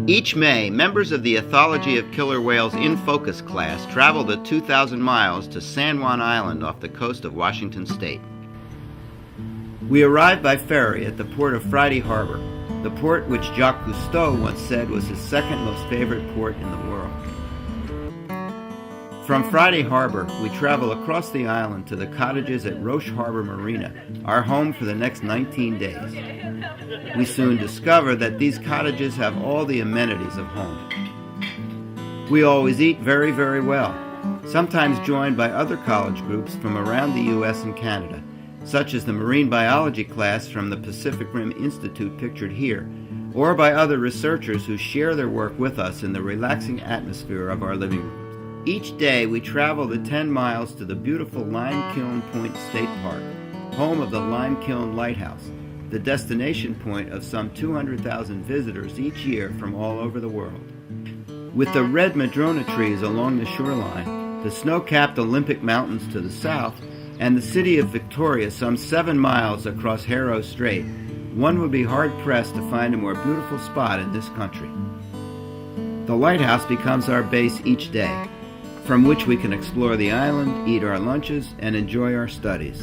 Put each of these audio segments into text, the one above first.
Each May, members of the Ethology of Killer Whales in Focus class travel the 2,000 miles to San Juan Island off the coast of Washington State. We arrived by ferry at the port of Friday Harbor, the port which Jacques Cousteau once said was his second most favorite port in the world. From Friday Harbor, we travel across the island to the cottages at Roche Harbor Marina, our home for the next 19 days. We soon discover that these cottages have all the amenities of home. We always eat very, very well, sometimes joined by other college groups from around the U.S. and Canada, such as the marine biology class from the Pacific Rim Institute pictured here, or by other researchers who share their work with us in the relaxing atmosphere of our living room. Each day we travel the 10 miles to the beautiful Lime Kiln Point State Park, home of the Lime Kiln Lighthouse, the destination point of some 200,000 visitors each year from all over the world. With the red madrona trees along the shoreline, the snow-capped Olympic Mountains to the south, and the city of Victoria some 7 miles across Haro Strait, one would be hard-pressed to find a more beautiful spot in this country. The lighthouse becomes our base each day, from which we can explore the island, eat our lunches, and enjoy our studies.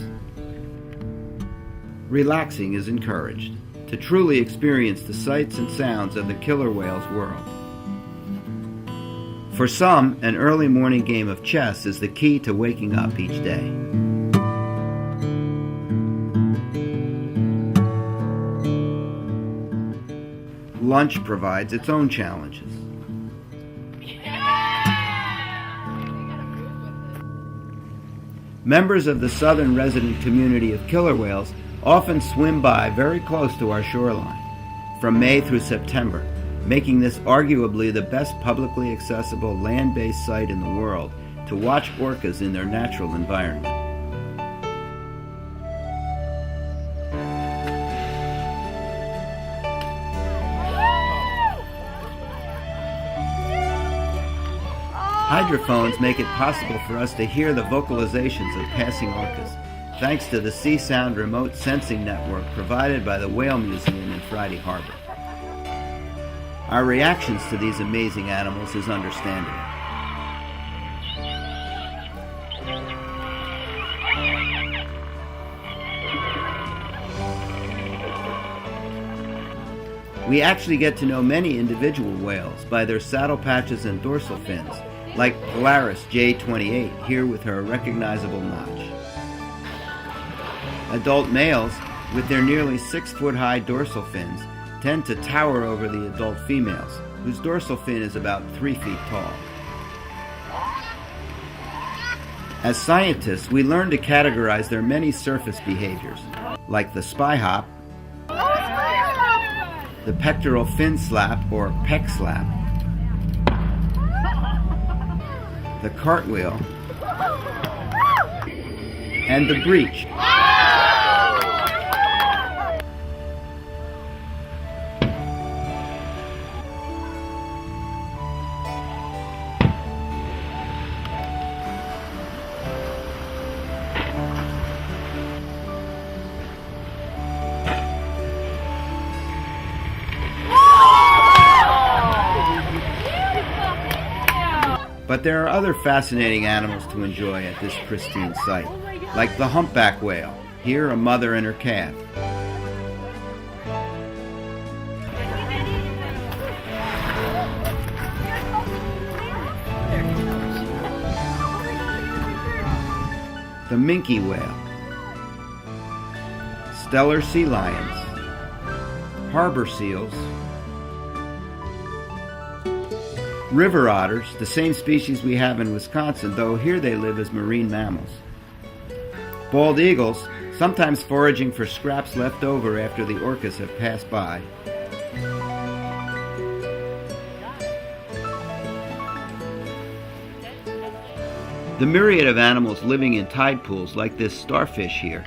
Relaxing is encouraged, to truly experience the sights and sounds of the killer whale's world. For some, an early morning game of chess is the key to waking up each day. Lunch provides its own challenges. Members of the southern resident community of killer whales often swim by very close to our shoreline, from May through September, making this arguably the best publicly accessible land-based site in the world to watch orcas in their natural environment. Hydrophones make it possible for us to hear the vocalizations of passing orcas, thanks to the Sea Sound remote sensing network provided by the Whale Museum in Friday Harbor. Our reactions to these amazing animals is understandable. We actually get to know many individual whales by their saddle patches and dorsal fins, like Polaris J28, here with her recognizable notch. Adult males, with their nearly 6-foot-high dorsal fins, tend to tower over the adult females, whose dorsal fin is about 3 feet tall. As scientists, we learn to categorize their many surface behaviors, like the spy hop, the pectoral fin slap or pec slap, the cartwheel, and the breach. But there are other fascinating animals to enjoy at this pristine site, like the humpback whale, here a mother and her calf. The minke whale, stellar sea lions, harbor seals, river otters, the same species we have in Wisconsin, though here they live as marine mammals. Bald eagles, sometimes foraging for scraps left over after the orcas have passed by. The myriad of animals living in tide pools like this starfish here.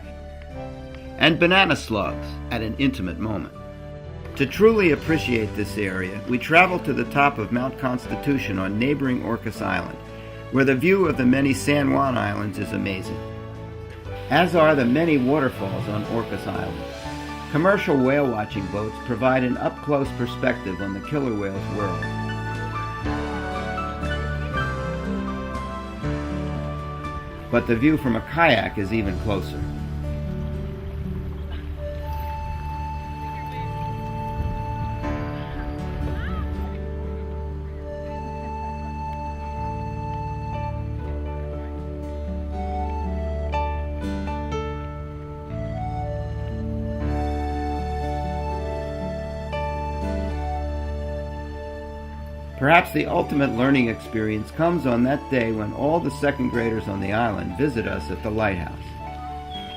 And banana slugs at an intimate moment. To truly appreciate this area, we travel to the top of Mount Constitution on neighboring Orcas Island, where the view of the many San Juan Islands is amazing, as are the many waterfalls on Orcas Island. Commercial whale watching boats provide an up-close perspective on the killer whale's world. But the view from a kayak is even closer. Perhaps the ultimate learning experience comes on that day when all the second graders on the island visit us at the lighthouse.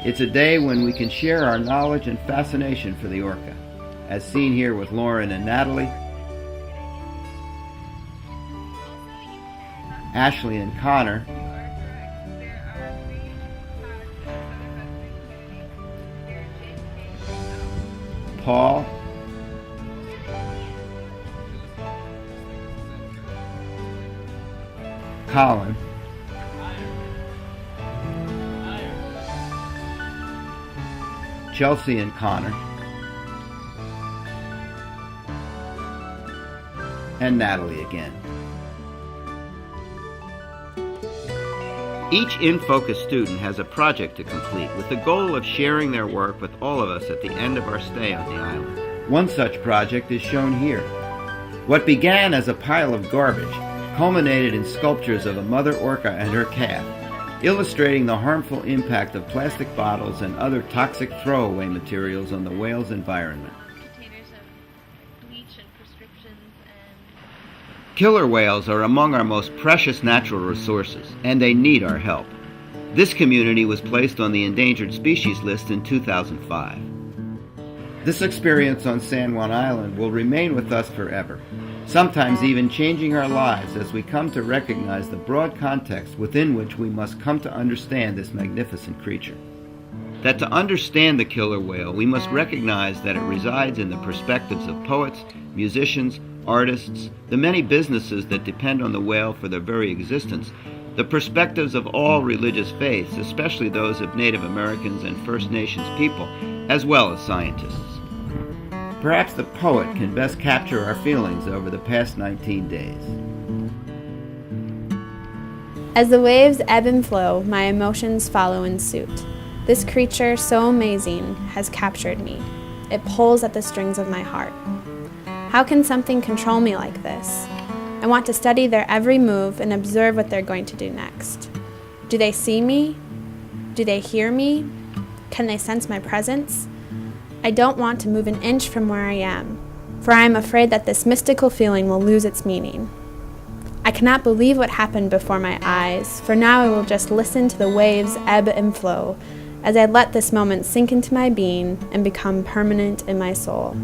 It's a day when we can share our knowledge and fascination for the orca, as seen here with Lauren and Natalie, Ashley and Connor, Paul, Colin, Chelsea and Connor, and Natalie again. Each in-focus student has a project to complete with the goal of sharing their work with all of us at the end of our stay on the island. One such project is shown here. What began as a pile of garbage culminated in sculptures of a mother orca and her calf, illustrating the harmful impact of plastic bottles and other toxic throwaway materials on the whale's environment. Containers of bleach and prescriptions and... Killer whales are among our most precious natural resources, and they need our help. This community was placed on the endangered species list in 2005. This experience on San Juan Island will remain with us forever, sometimes even changing our lives as we come to recognize the broad context within which we must come to understand this magnificent creature. That to understand the killer whale, we must recognize that it resides in the perspectives of poets, musicians, artists, the many businesses that depend on the whale for their very existence, the perspectives of all religious faiths, especially those of Native Americans and First Nations people, as well as scientists. Perhaps the poet can best capture our feelings over the past 19 days. As the waves ebb and flow, my emotions follow in suit. This creature, so amazing, has captured me. It pulls at the strings of my heart. How can something control me like this? I want to study their every move and observe what they're going to do next. Do they see me? Do they hear me? Can they sense my presence? I don't want to move an inch from where I am, for I am afraid that this mystical feeling will lose its meaning. I cannot believe what happened before my eyes, for now I will just listen to the waves ebb and flow as I let this moment sink into my being and become permanent in my soul.